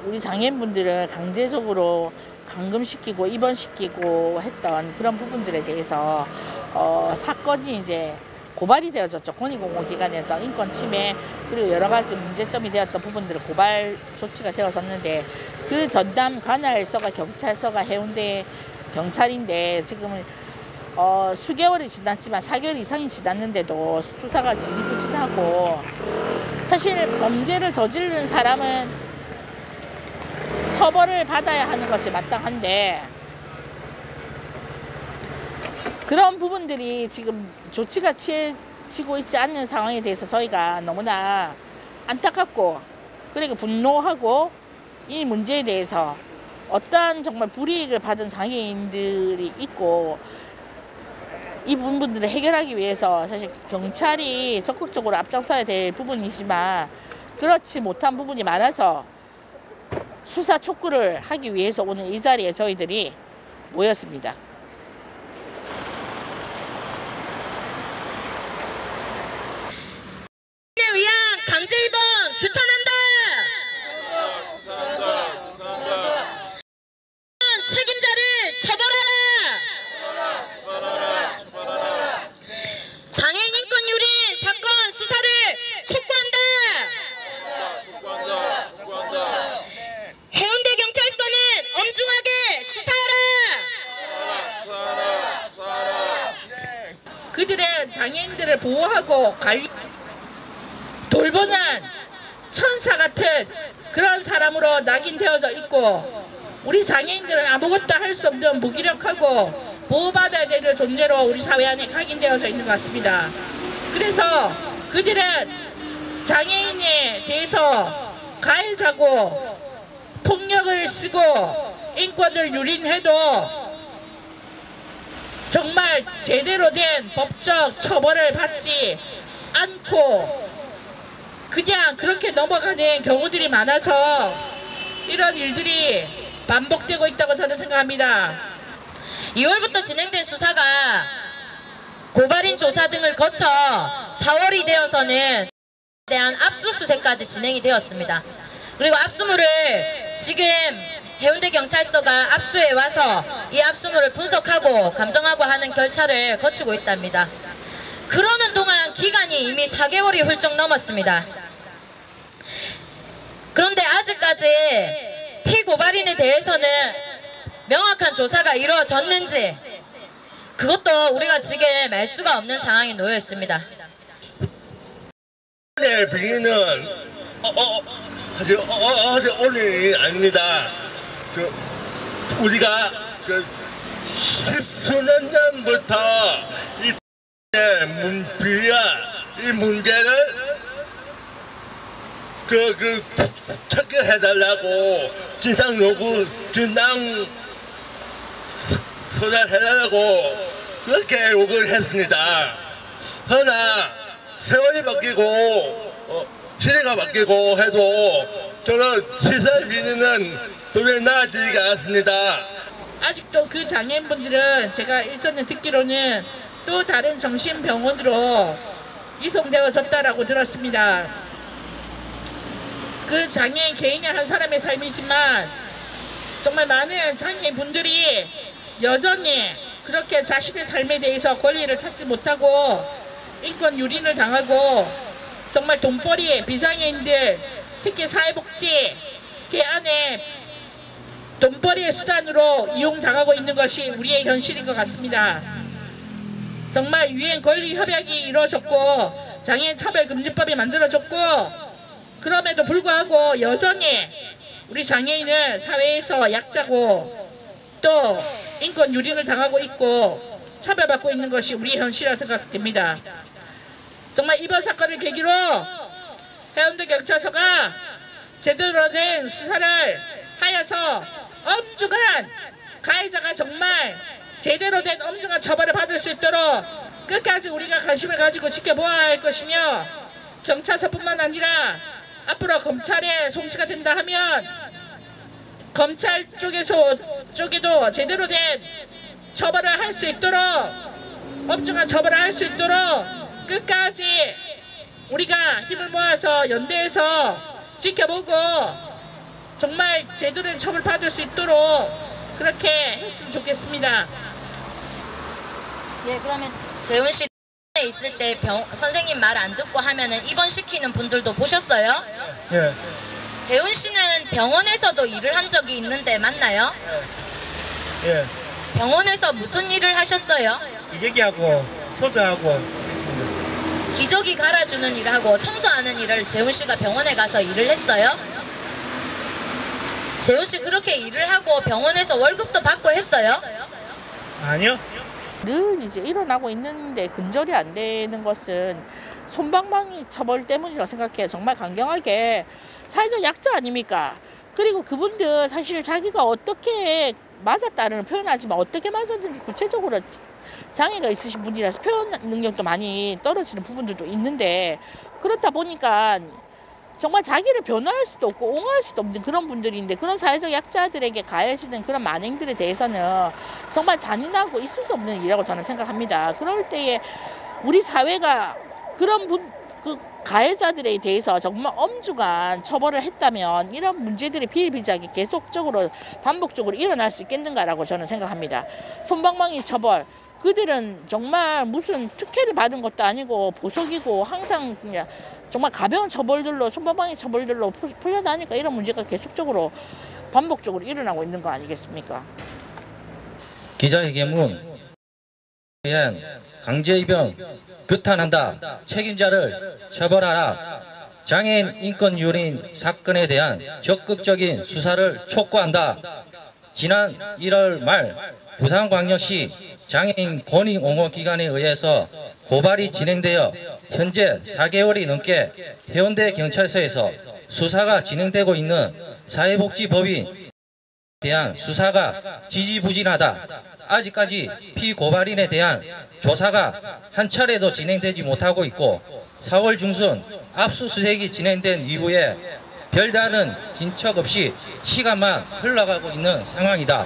우리 장애인분들을 강제적으로 감금시키고 입원시키고 했던 그런 부분들에 대해서 사건이 이제 고발이 되어졌죠. 권익공호기관에서 인권 침해 그리고 여러 가지 문제점이 되었던 부분들을 고발 조치가 되어졌는데 그 전담 관할서가 경찰서가 해운대 경찰인데 지금은 수개월이 지났지만 4개월 이상이 지났는데도 수사가 지지부진하고 사실 범죄를 저지른 사람은 처벌을 받아야 하는 것이 마땅한데 그런 부분들이 지금 조치가 취해지고 있지 않는 상황에 대해서 저희가 너무나 안타깝고 그리고 분노하고 이 문제에 대해서 어떠한 정말 불이익을 받은 장애인들이 있고 이 부분들을 해결하기 위해서 사실 경찰이 적극적으로 앞장서야 될 부분이지만 그렇지 못한 부분이 많아서 수사 촉구를 하기 위해서 오늘 이 자리에 저희들이 모였습니다. 위한 강제 입원 규탄한다. 책임자를 처벌하라. 장애인 인권 유린 사건 수사를 촉구한다. 해운대 경찰서는 엄중하게 수사하라. 그들의 장애인들을 보호하고 관리 돌보는 천사 같은 그런 사람으로 낙인되어져 있고 우리 장애인들은 아무것도 할 수 없는 무기력하고 보호받아야 될 존재로 우리 사회 안에 각인되어져 있는 것 같습니다. 그래서 그들은 장애인에 대해서 가해자고 폭력을 쓰고 인권을 유린해도 정말 제대로 된 법적 처벌을 받지 않고 그냥 그렇게 넘어가는 경우들이 많아서 이런 일들이 반복되고 있다고 저는 생각합니다. 2월부터 진행된 수사가 고발인 조사 등을 거쳐 4월이 되어서는 대한 압수수색까지 진행이 되었습니다. 그리고 압수물을 지금 해운대 경찰서가 압수해 와서 이 압수물을 분석하고 감정하고 하는 절차를 거치고 있답니다. 그러는 동안 기간이 이미 4개월이 훌쩍 넘었습니다. 그런데 아직까지 피고발인에 대해서는 명확한 조사가 이루어졌는지 그것도 우리가 지금 알 수가 없는 상황에 놓여 있습니다. 네, 비리는 아직 오늘이 아닙니다. 우리가 십수년 전부터 이 이 문제를 척결해달라고 진상 요구, 진상 소달해달라고 그렇게 요구를 했습니다. 그러나 세월이 바뀌고 시대가 바뀌고 해도 저는 시설 비리는 도저히 나아지지가 않습니다. 아직도 그 장애인분들은 제가 일전에 듣기로는 또 다른 정신병원으로 이송되어졌다라고 들었습니다. 그 장애인 개인의 한 사람의 삶이지만 정말 많은 장애인분들이 여전히 그렇게 자신의 삶에 대해서 권리를 찾지 못하고 인권 유린을 당하고 정말 돈벌이에 비장애인들 특히 사회복지 개 안에 돈벌이의 수단으로 이용당하고 있는 것이 우리의 현실인 것 같습니다. 정말 유엔 권리 협약이 이루어졌고 장애인 차별금지법이 만들어졌고 그럼에도 불구하고 여전히 우리 장애인은 사회에서 약자고 또 인권 유린을 당하고 있고 차별받고 있는 것이 우리의 현실이라고 생각됩니다. 정말 이번 사건을 계기로 해운대 경찰서가 제대로 된 수사를 하여서 엄중한 가해자가 정말 제대로 된 엄중한 처벌을 받을 수 있도록 끝까지 우리가 관심을 가지고 지켜보아야 할 것이며 경찰서뿐만 아니라 앞으로 검찰에 송치가 된다 하면 검찰 쪽에도 제대로 된 처벌을 할 수 있도록 엄중한 처벌을 할 수 있도록 끝까지 우리가 힘을 모아서 연대해서 지켜보고 정말 제대로 된 처벌 받을 수 있도록 그렇게 했으면 좋겠습니다. 예, 그러면 재훈 씨 있을 때 선생님 말 안 듣고 하면은 입원시키는 분들도 보셨어요? 예. 재훈 씨는 병원에서도 일을 한 적이 있는데 맞나요? 예. 병원에서 무슨 일을 하셨어요? 기저귀하고 소주하고 기저귀 갈아주는 일하고 청소하는 일을 재훈 씨가 병원에 가서 일을 했어요? 재훈 씨 그렇게 일을 하고 병원에서 월급도 받고 했어요? 아니요. 늘 이제 일어나고 있는데 근절이 안 되는 것은 솜방망이 처벌 때문이라고 생각해요. 정말 강경하게 사회적 약자 아닙니까? 그리고 그분들 사실 자기가 어떻게 맞았다는 표현하지만 어떻게 맞았는지 구체적으로 장애가 있으신 분이라서 표현 능력도 많이 떨어지는 부분들도 있는데 그렇다 보니까 정말 자기를 변호할 수도 없고 옹호할 수도 없는 그런 분들인데 그런 사회적 약자들에게 가해지는 그런 만행들에 대해서는 정말 잔인하고 있을 수 없는 일이라고 저는 생각합니다. 그럴 때에 우리 사회가 그런 그 가해자들에 대해서 정말 엄중한 처벌을 했다면 이런 문제들이 비일비재하게 계속적으로 반복적으로 일어날 수 있겠는가라고 저는 생각합니다. 솜방망이 처벌 그들은 정말 무슨 특혜를 받은 것도 아니고 보석이고 항상 그냥 정말 가벼운 처벌들로 솜방망이 처벌들로 풀려나니까 이런 문제가 계속적으로 반복적으로 일어나고 있는 거 아니겠습니까? 기자회견문 위한 강제 입영 규탄한다. 책임자를 처벌하라. 장애인 인권 유린 사건에 대한 적극적인 수사를 촉구한다. 지난 1월 말 부산광역시 장애인 권익옹호기관에 의해서 고발이 진행되어 현재 4개월이 넘게 해운대 경찰서에서 수사가 진행되고 있는 사회복지법인에 대한 수사가 지지부진하다. 아직까지 피고발인에 대한 조사가 한 차례도 진행되지 못하고 있고 4월 중순 압수수색이 진행된 이후에 별다른 진척 없이 시간만 흘러가고 있는 상황이다.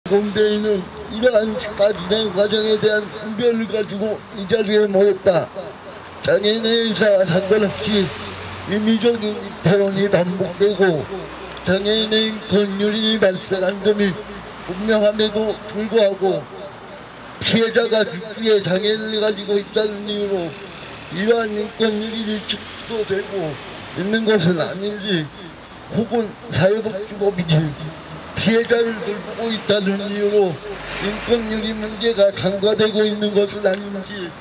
공대인은 이러한 수사 진행 과정에 대한 우려를 가지고 이 자리에 모였다. 장애인의 의사와 상관없이 임의적인 토론이 반복되고 장애인의 인권 유린이 발생한 점이 분명함에도 불구하고 피해자가 죽기에 장애인을 가지고 있다는 이유로 이러한 인권 유린이 축소되고 있는 것은 아닌지 혹은 사회복지법인이 피해자를 돌보고 있다는 이유로 인권 유린 문제가 간과되고 있는 것은 아닌지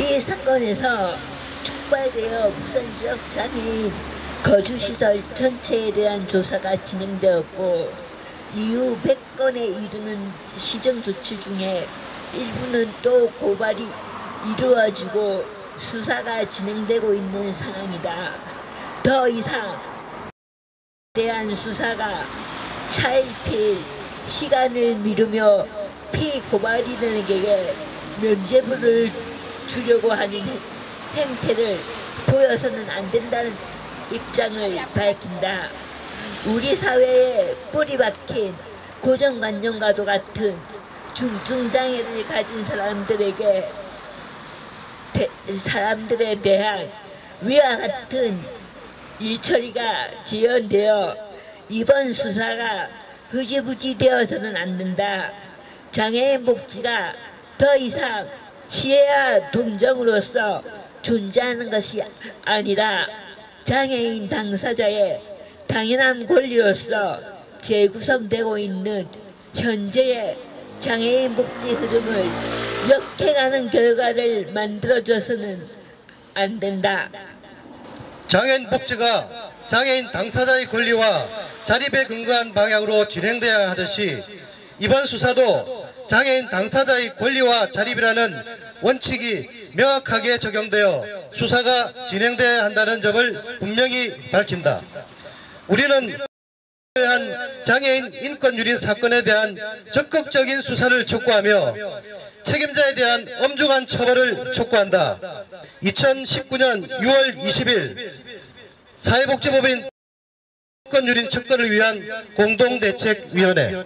이 사건에서 촉발되어 부산 지역 장애인 거주시설 전체에 대한 조사가 진행되었고 이후 100건에 이르는 시정조치 중에 일부는 또 고발이 이루어지고 수사가 진행되고 있는 상황이다. 더 이상 대한 수사가 차일피일 시간을 미루며 피고발인에게 면죄부를 주려고 하는 행태를 보여서는 안 된다는 입장을 밝힌다. 우리 사회에 뿌리 박힌 고정관념과도 같은 중증장애를 가진 사람들에 대한 위와 같은 일처리가 지연되어 이번 수사가 흐지부지 되어서는 안 된다. 장애인 복지가 더 이상 시혜와 동정으로서 존재하는 것이 아니라 장애인 당사자의 당연한 권리로서 재구성되고 있는 현재의 장애인 복지 흐름을 역행하는 결과를 만들어줘서는 안 된다. 장애인 복지가 장애인 당사자의 권리와 자립에 근거한 방향으로 진행되어야 하듯이 이번 수사도 장애인 당사자의 권리와 자립이라는 원칙이 명확하게 적용되어 수사가 진행되어야 한다는 점을 분명히 밝힌다. 우리는 장애인 인권 유린 사건에 대한 적극적인 수사를 촉구하며 책임자에 대한 엄중한 처벌을 촉구한다. 2019년 6월 20일 사회복지법인 인권 유린 척결을 위한 공동대책위원회